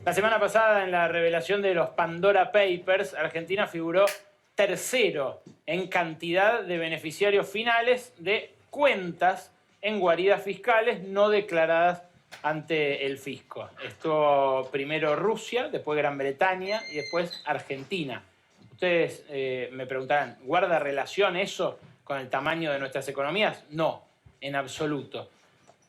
La semana pasada, en la revelación de los Pandora Papers, Argentina figuró tercero en cantidad de beneficiarios finales de cuentas en guaridas fiscales no declaradas ante el fisco. Estuvo primero Rusia, después Gran Bretaña y después Argentina. Ustedes me preguntarán, ¿guarda relación eso con el tamaño de nuestras economías? No, en absoluto.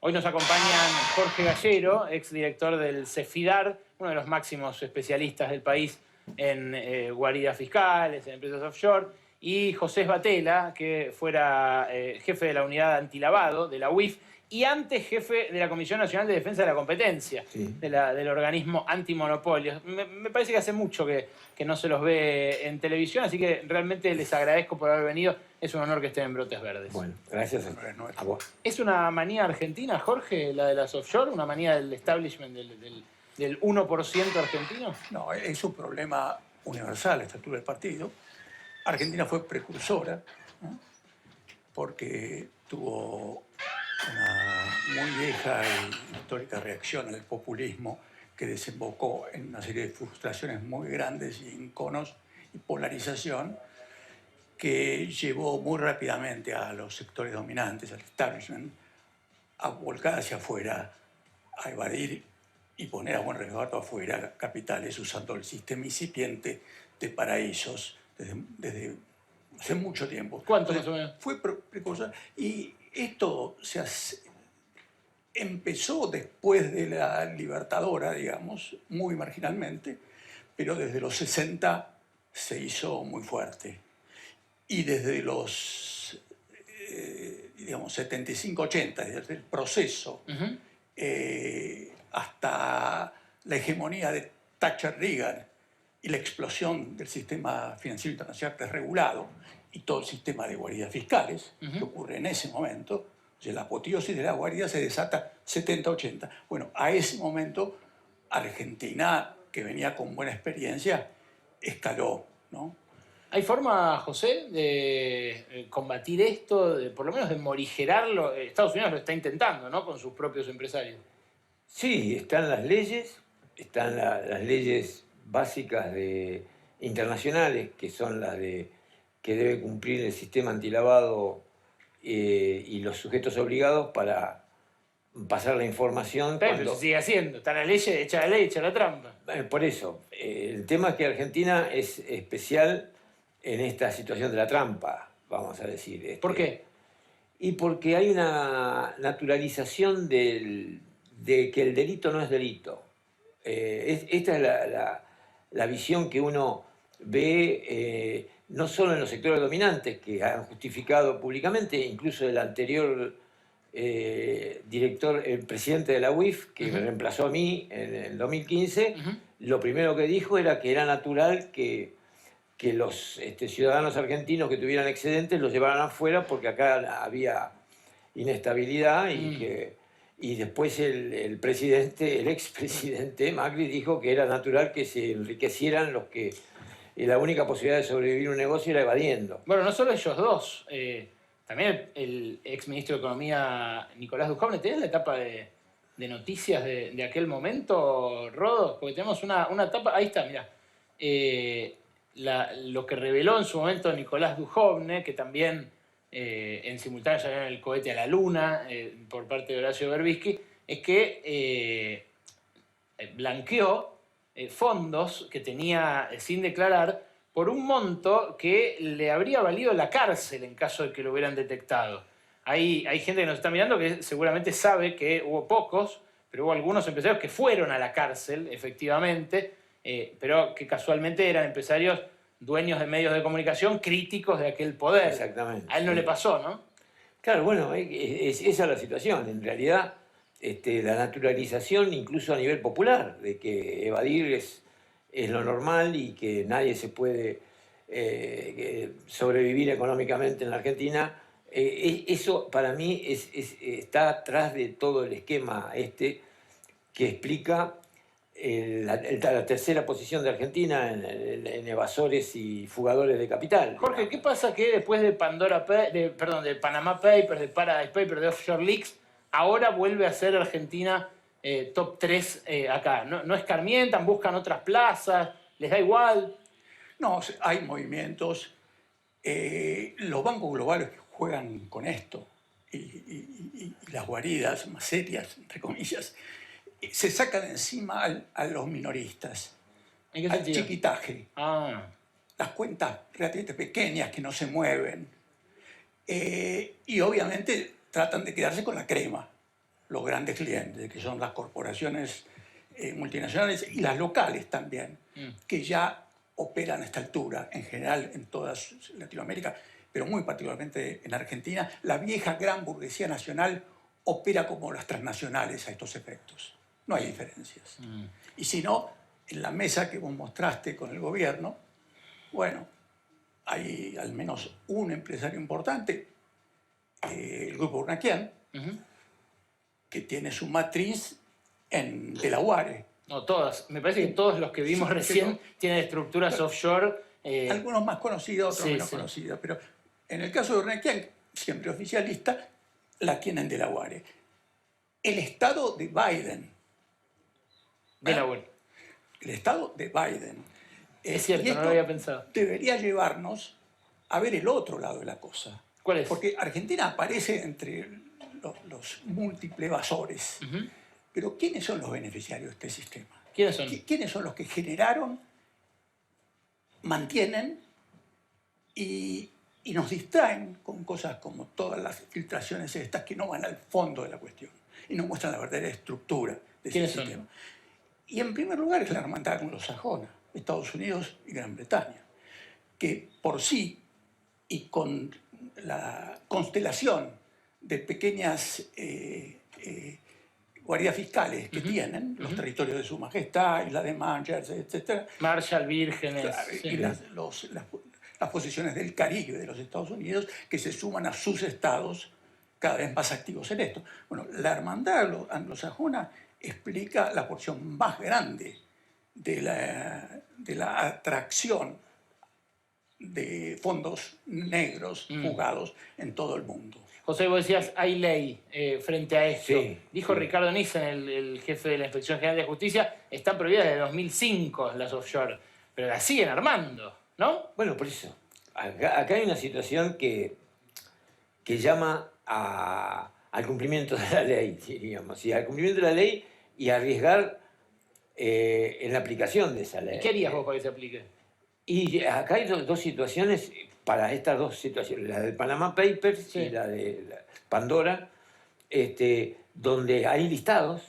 Hoy nos acompañan Jorge Gallero, exdirector del CEFIDAR, uno de los máximos especialistas del país en guaridas fiscales, en empresas offshore, y José Batela, que fuera jefe de la unidad antilavado de la UIF y antes jefe de la Comisión Nacional de Defensa de la Competencia, Sí. del organismo antimonopolios. Me parece que hace mucho que no se los ve en televisión, así que realmente les agradezco por haber venido. Es un honor que estén en Brotes Verdes. Bueno, gracias a vos. ¿Es una manía argentina, Jorge, la de las offshore? ¿Una manía del establishment del 1% argentino? No, es un problema universal, la estructura del partido. Argentina fue precursora, ¿no? Porque tuvo una muy vieja y histórica reacción al populismo que desembocó en una serie de frustraciones muy grandes y enconos y polarización que llevó muy rápidamente a los sectores dominantes, al establishment, a volcar hacia afuera, a evadir y poner a buen resguardo afuera capitales usando el sistema incipiente de paraísos desde hace mucho tiempo. ¿Cuánto más o menos? Fue precursor. Y esto empezó después de la Libertadora, digamos, muy marginalmente, pero desde los 60 se hizo muy fuerte. Y desde los 75-80, desde el proceso, hasta la hegemonía de Thatcher-Reagan y la explosión del sistema financiero internacional desregulado y todo el sistema de guaridas fiscales que ocurre en ese momento, o sea, la apoteosis de la guarida se desata 70-80. Bueno, a ese momento Argentina, que venía con buena experiencia, escaló, ¿no? ¿Hay forma, José, de combatir esto, por lo menos de morigerarlo? Estados Unidos lo está intentando, ¿no?, con sus propios empresarios. Sí, están las leyes leyes básicas internacionales, que son las que debe cumplir el sistema antilavado y los sujetos obligados para pasar la información. Pero se sigue haciendo, está la ley, echa la ley, echa la trampa. Por eso, el tema es que Argentina es especial en esta situación de la trampa, vamos a decir. ¿Por qué? Y porque hay una naturalización de que el delito no es delito. Esta es la visión que uno ve no solo en los sectores dominantes, que han justificado públicamente, incluso el anterior el presidente de la UIF, que me reemplazó a mí en el 2015, lo primero que dijo era que era natural que los ciudadanos argentinos que tuvieran excedentes los llevaran afuera porque acá había inestabilidad y después el expresidente Macri dijo que era natural que se enriquecieran los que la única posibilidad de sobrevivir un negocio era evadiendo. Bueno, no solo ellos dos, también el exministro de Economía Nicolás Dujovne. ¿Tenés la etapa de noticias de aquel momento, Rodo? Porque tenemos una etapa, ahí está, mirá. Lo que reveló en su momento Nicolás Dujovne, que también en simultáneo salió en el cohete a la luna por parte de Horacio Berbisky, es que blanqueó fondos que tenía sin declarar por un monto que le habría valido la cárcel en caso de que lo hubieran detectado. Hay gente que nos está mirando que seguramente sabe que hubo pocos, pero hubo algunos empresarios que fueron a la cárcel, efectivamente, pero que casualmente eran empresarios dueños de medios de comunicación críticos de aquel poder. Exactamente. A él no le pasó, ¿no? Claro, bueno, esa es la situación. En realidad, la naturalización, incluso a nivel popular, de que evadir es lo normal y que nadie se puede sobrevivir económicamente en la Argentina, eso para mí está atrás de todo el esquema que explica la tercera posición de Argentina en evasores y fugadores de capital. Jorge, ¿qué pasa que después de Panama Papers, de Paradise Papers, de Offshore Leaks, ahora vuelve a ser Argentina top 3 acá? ¿No escarmientan, buscan otras plazas? ¿Les da igual? No, hay movimientos. Los bancos globales juegan con esto y las guaridas más serias, entre comillas, se sacan de encima a los minoristas, ¿En qué al sentido? chiquitaje, Ah, las cuentas relativamente pequeñas que no se mueven. Y obviamente tratan de quedarse con la crema, los grandes clientes, que son las corporaciones multinacionales y las locales también, que ya operan a esta altura, en general en toda Latinoamérica, pero muy particularmente en Argentina. La vieja gran burguesía nacional opera como las transnacionales a estos efectos. No hay diferencias. Y si no, en la mesa que vos mostraste con el gobierno, bueno, hay al menos un empresario importante, el Grupo Urnaquian, que tiene su matriz en Delaware. no, todas. Me parece que todos los que vimos Sí, recién pero- tienen estructuras offshore. Algunos más conocidos, otros sí, menos sí. conocidos. Pero en el caso de Urnaquian, siempre oficialista, la tiene en Delaware. El estado de Biden, Delaware. el estado de Biden. Es cierto, y no lo esto había pensado. debería llevarnos a ver el otro lado de la cosa. ¿Cuál es? Porque Argentina aparece entre los múltiples evasores. Pero ¿quiénes son los beneficiarios de este sistema? ¿Quiénes son? ¿Quiénes son los que generaron, mantienen y nos distraen con cosas como todas las filtraciones estas que no van al fondo de la cuestión y no muestran la verdadera estructura de ese ¿Quiénes son? sistema? Y en primer lugar es la hermandad anglosajona, Estados Unidos y Gran Bretaña, que por sí y con la constelación de pequeñas guaridas fiscales que tienen, los territorios de su majestad, Isla de Manchester, etc., Marshall, Vírgenes. claro, sí. y las posiciones del Caribe de los Estados Unidos que se suman a sus estados cada vez más activos en esto. Bueno, la hermandad anglosajona explica la porción más grande de la atracción de fondos negros jugados en todo el mundo. José, vos decías, hay ley frente a esto. Sí, Dijo sí. Ricardo Nissen, el jefe de la Inspección General de Justicia, están prohibidas desde 2005 las offshore, pero las siguen armando, ¿no? Bueno, por eso. Acá hay una situación que llama al cumplimiento de la ley, digamos, y al cumplimiento de la ley y arriesgar en la aplicación de esa ley. ¿Y qué harías vos para que se aplique? Y acá hay dos situaciones, para estas dos situaciones, la del Panama Papers Sí. y la de Pandora, donde hay listados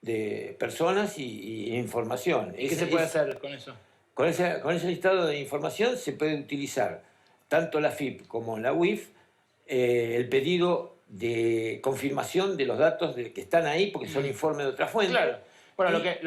de personas y información. ¿Y qué se puede hacer con eso? Con ese listado de información se puede utilizar tanto la FIP como la UIF el pedido de confirmación de los datos que están ahí, porque son informes de otra fuente. Claro. Bueno, Y-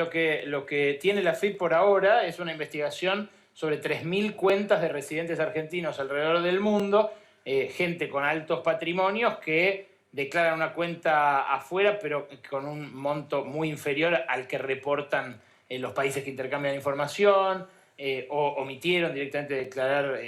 lo que tiene la FIP por ahora es una investigación sobre 3.000 cuentas de residentes argentinos alrededor del mundo, gente con altos patrimonios que declaran una cuenta afuera, pero con un monto muy inferior al que reportan los países que intercambian información, o omitieron directamente declarar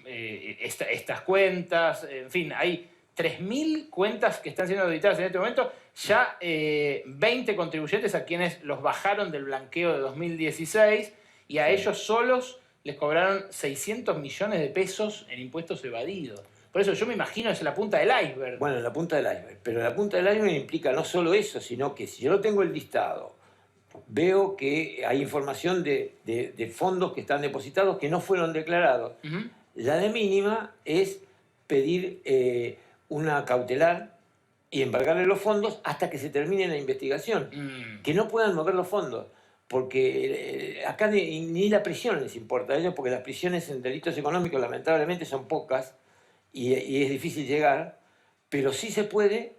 estas cuentas. En fin, hay 3.000 cuentas que están siendo auditadas en este momento, ya 20 contribuyentes a quienes los bajaron del blanqueo de 2016 y a ellos solos les cobraron 600 millones de pesos en impuestos evadidos. Por eso yo me imagino es la punta del iceberg. Bueno, la punta del iceberg. Pero la punta del iceberg implica no solo eso, sino que si yo no tengo el listado, veo que hay información de fondos que están depositados que no fueron declarados. La de mínima es pedir una cautelar y embargarle los fondos hasta que se termine la investigación. Que no puedan mover los fondos. Porque acá ni la prisión les importa a ellos, porque las prisiones en delitos económicos lamentablemente son pocas y es difícil llegar, pero sí se puede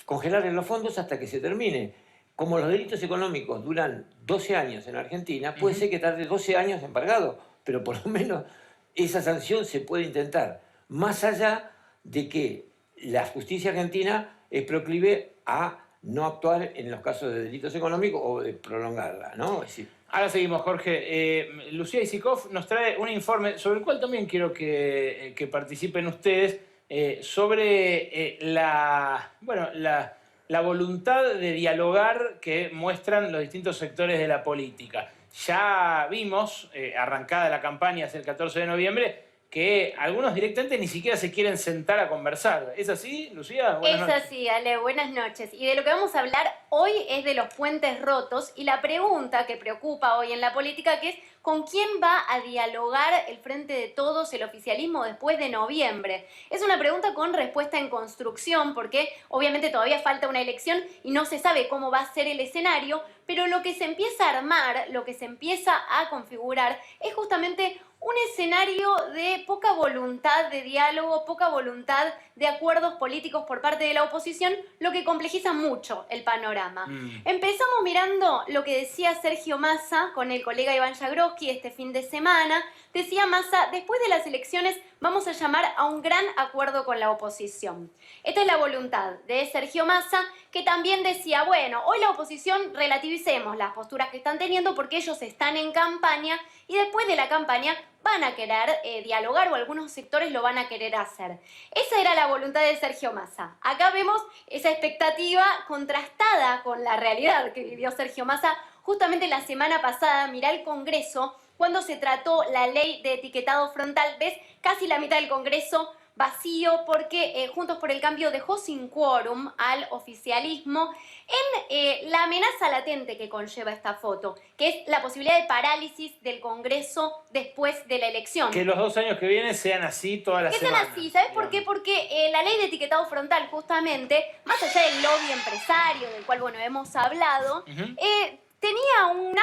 congelar en los fondos hasta que se termine. Como los delitos económicos duran 12 años en Argentina, puede ser que tarde 12 años embargado, pero por lo menos esa sanción se puede intentar, más allá de que la justicia argentina es proclive a no actuar en los casos de delitos económicos o de prolongarla, ¿no? Es decir, Ahora seguimos, Jorge. Lucía Isikoff nos trae un informe sobre el cual también quiero que participen ustedes, sobre la la voluntad de dialogar que muestran los distintos sectores de la política. Ya vimos, arrancada la campaña hacia el 14 de noviembre, que algunos directamente ni siquiera se quieren sentar a conversar. ¿Es así, Lucía? Es así, Ale, buenas noches. Y de lo que vamos a hablar hoy es de los puentes rotos y la pregunta que preocupa hoy en la política, que es ¿con quién va a dialogar el Frente de Todos, el oficialismo, después de noviembre? Es una pregunta con respuesta en construcción, porque obviamente todavía falta una elección y no se sabe cómo va a ser el escenario, pero lo que se empieza a armar, lo que se empieza a configurar, es justamente un escenario de poca voluntad de diálogo, poca voluntad de acuerdos políticos por parte de la oposición, lo que complejiza mucho el panorama. Empezamos mirando lo que decía Sergio Massa con el colega Iván Jagroski este fin de semana. Decía Massa, después de las elecciones vamos a llamar a un gran acuerdo con la oposición. Esta es la voluntad de Sergio Massa, que también decía, bueno, hoy la oposición relativicemos las posturas que están teniendo porque ellos están en campaña y después de la campaña van a querer dialogar o algunos sectores lo van a querer hacer. Esa era la voluntad de Sergio Massa. Acá vemos esa expectativa contrastada con la realidad que vivió Sergio Massa justamente la semana pasada. Mirá el Congreso, cuando se trató la ley de etiquetado frontal, ves casi la mitad del Congreso vacío porque Juntos por el Cambio dejó sin quórum al oficialismo en la amenaza latente que conlleva esta foto, que es la posibilidad de parálisis del Congreso después de la elección. Que los 2 años que vienen sean así todas las semanas. Que sean así, ¿sabes por qué? Porque la ley de etiquetado frontal, justamente, más allá del lobby empresario, del cual, bueno, hemos hablado, tenía una